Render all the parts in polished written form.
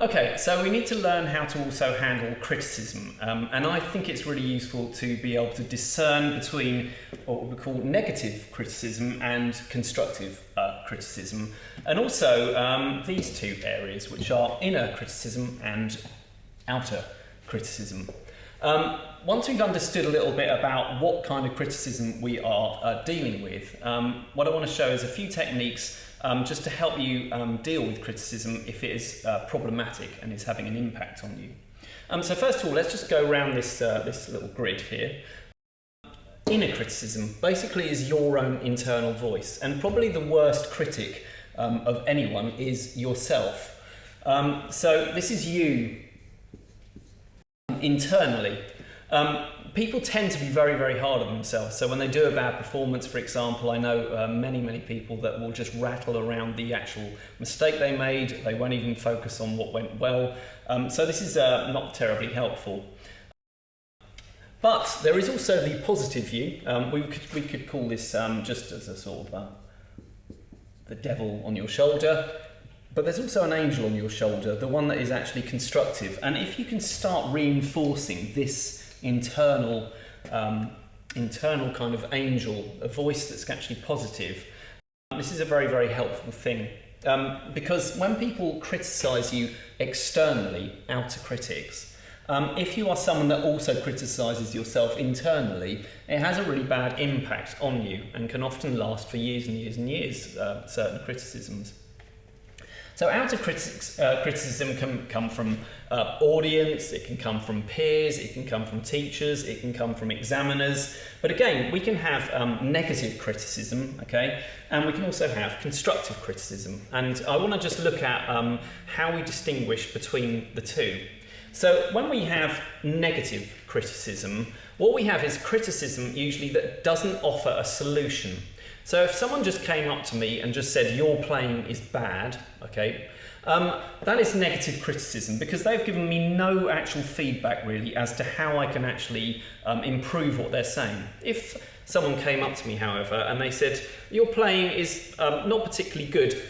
Okay, so we need to learn how to also handle criticism, and I think it's really useful to be able to discern between what we call negative criticism and constructive criticism, and also these two areas, which are inner criticism and outer criticism. Once we've understood a little bit about what kind of criticism we are dealing with, what I want to show is a few techniques just to help you deal with criticism if it is problematic and is having an impact on you. So first of all, let's just go around this little grid here. Inner criticism basically is your own internal voice, and probably the worst critic of anyone is yourself. So this is you internally. People tend to be very, very hard on themselves. So when they do a bad performance, for example, I know many people that will just rattle around the actual mistake they made. They won't even focus on what went well. So this is not terribly helpful. But there is also the positive view. We could call this just as a sort of the devil on your shoulder. But there's also an angel on your shoulder, the one that is actually constructive. And if you can start reinforcing this internal kind of angel, a voice that's actually positive, this is a very, very helpful thing. Because when people criticise you externally, outer critics, if you are someone that also criticises yourself internally, it has a really bad impact on you and can often last for years and years and years, certain criticisms. So outer criticism can come from audience, it can come from peers, it can come from teachers, it can come from examiners. But again, we can have negative criticism, okay? And we can also have constructive criticism. And I want to just look at how we distinguish between the two. So when we have negative criticism, what we have is criticism usually that doesn't offer a solution. So if someone just came up to me and just said, your playing is bad, okay, that is negative criticism because they've given me no actual feedback really as to how I can actually improve what they're saying. If someone came up to me, however, and they said, your playing is not particularly good,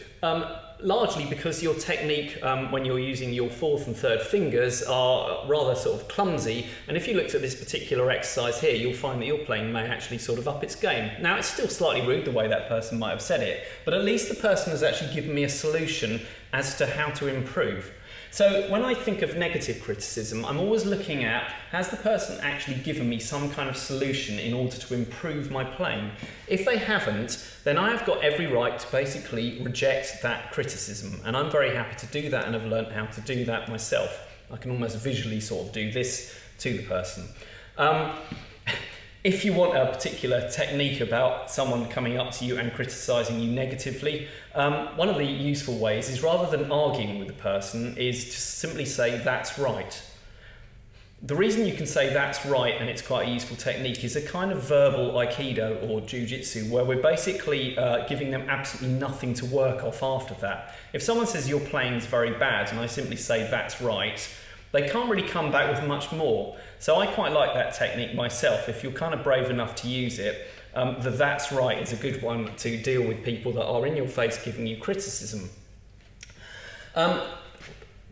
largely because your technique when you're using your fourth and third fingers are rather sort of clumsy, and if you looked at this particular exercise here, you'll find that your playing may actually sort of up its game. Now, it's still slightly rude the way that person might have said it, but at least the person has actually given me a solution as to how to improve. So when I think of negative criticism, I'm always looking at, has the person actually given me some kind of solution in order to improve my playing? If they haven't, then I have got every right to basically reject that criticism. And I'm very happy to do that and have learnt how to do that myself. I can almost visually sort of do this to the person. If you want a particular technique about someone coming up to you and criticising you negatively, one of the useful ways is, rather than arguing with the person, is to simply say, that's right. The reason you can say that's right, and it's quite a useful technique, is a kind of verbal aikido or jiu-jitsu where we're basically giving them absolutely nothing to work off after that. If someone says your playing is very bad and I simply say that's right, they can't really come back with much more. So I quite like that technique myself. If you're kind of brave enough to use it, the that's right is a good one to deal with people that are in your face giving you criticism.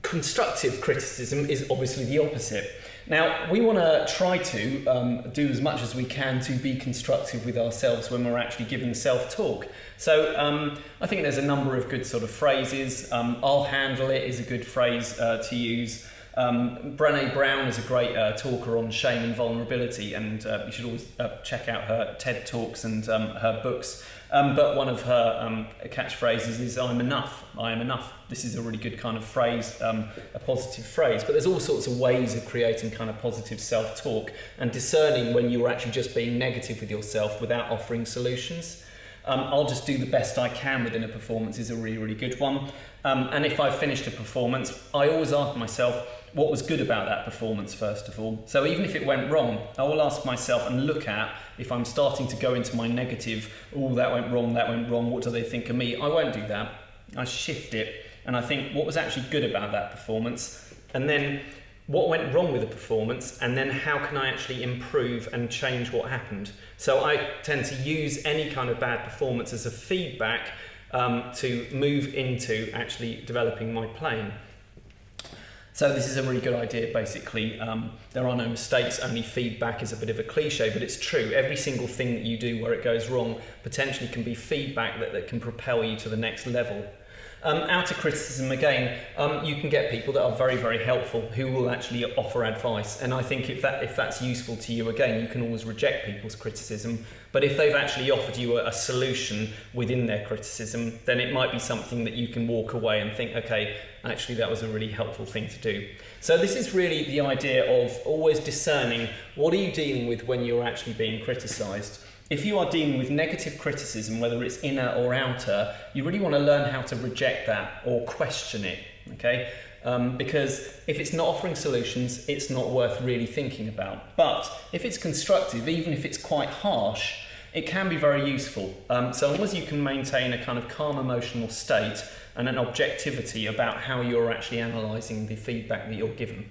Constructive criticism is obviously the opposite. Now, we want to try to do as much as we can to be constructive with ourselves when we're actually giving self-talk. So I think there's a number of good sort of phrases. I'll handle it is a good phrase to use. Brené Brown is a great talker on shame and vulnerability, and you should always check out her TED Talks and her books. But one of her catchphrases is I'm enough, I am enough. This is a really good kind of phrase, a positive phrase. But there's all sorts of ways of creating kind of positive self-talk and discerning when you're actually just being negative with yourself without offering solutions. I'll just do the best I can within a performance is a really, really good one. And if I've finished a performance, I always ask myself, what was good about that performance, first of all? So even if it went wrong, I will ask myself and look at, if I'm starting to go into my negative, oh, that went wrong, what do they think of me? I won't do that. I shift it, and I think, what was actually good about that performance? And then, what went wrong with the performance? And then how can I actually improve and change what happened? So I tend to use any kind of bad performance as a feedback to move into actually developing my playing. So this is a really good idea, basically. There are no mistakes, only feedback is a bit of a cliche, but it's true. Every single thing that you do where it goes wrong potentially can be feedback that can propel you to the next level. Outer criticism, again, you can get people that are very, very helpful who will actually offer advice. And I think if that's useful to you, again, you can always reject people's criticism. But if they've actually offered you a solution within their criticism, then it might be something that you can walk away and think, okay, actually that was a really helpful thing to do. So this is really the idea of always discerning what are you dealing with when you're actually being criticised. If you are dealing with negative criticism, whether it's inner or outer, you really want to learn how to reject that or question it, okay? Because if it's not offering solutions, it's not worth really thinking about. But if it's constructive, even if it's quite harsh, it can be very useful. So long as you can maintain a kind of calm emotional state and an objectivity about how you're actually analysing the feedback that you're given.